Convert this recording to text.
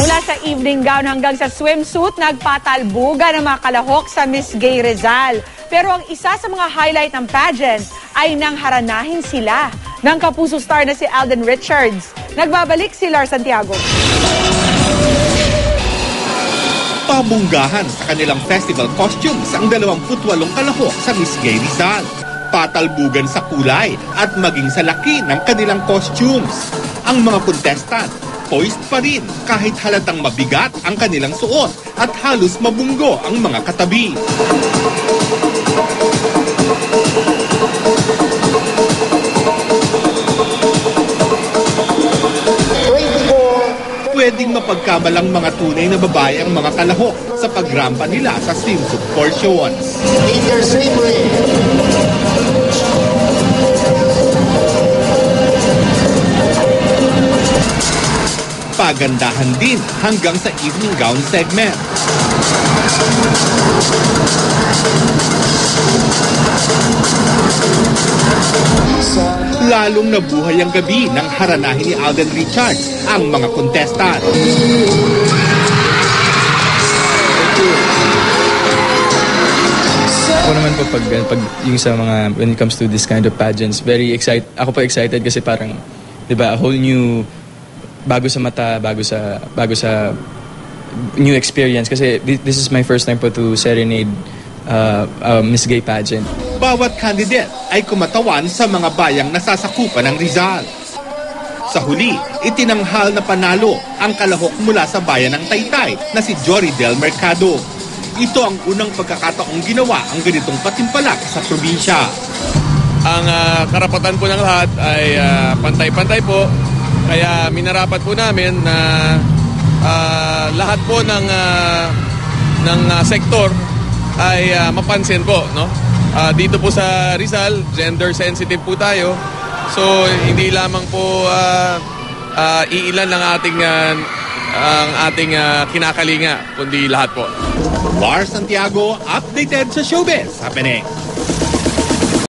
Mula sa evening gown hanggang sa swimsuit, nagpatalbugan ang mga kalahok sa Miss Gay Rizal. Pero ang isa sa mga highlight ng pageant ay nang haranahin sila ng kapuso star na si Alden Richards. Nagbabalik si Lar Santiago. Pabunggahan sa kanilang festival costumes ang 28 kalahok sa Miss Gay Rizal. Patalbugan sa kulay at maging sa laki ng kanilang costumes. Ang mga contestant, poised pa rin kahit halatang mabigat ang kanilang suot at halos mabunggo ang mga katabi. Pwedeng mapagkamalang mga tunay na babae ang mga kalahok sa pagrampa nila sa swimsuit portions. Pagandahan din hanggang sa evening gown segment. Lalong nabuhay ang gabi nang haranahin ni Alden Richards ang mga contestant. Ako naman po pag yung sa mga when it comes to this kind of pageants, very excited. Ako pa excited kasi parang 'di ba, a whole new bago sa mata, bago sa new experience kasi this is my first time po to serenade Miss Gay pageant. Bawat candidate ay kumatawan sa mga bayang nasasakupan ng Rizal. Sa huli, itinanghal na panalo ang kalahok mula sa bayan ng Taytay na si Jory Del Mercado. Ito ang unang pagkakataong ginawa ang ganitong patimpalak sa probinsya. Ang karapatan po ng lahat ay pantay-pantay po. Kaya minarapat po namin na lahat po ng sektor ay mapansin po, no? Dito po sa Rizal, gender sensitive po tayo. So hindi lamang po iilan lang ang ating kinakalinga, kundi lahat po. Lar Santiago, updated sa Showbiz Happening.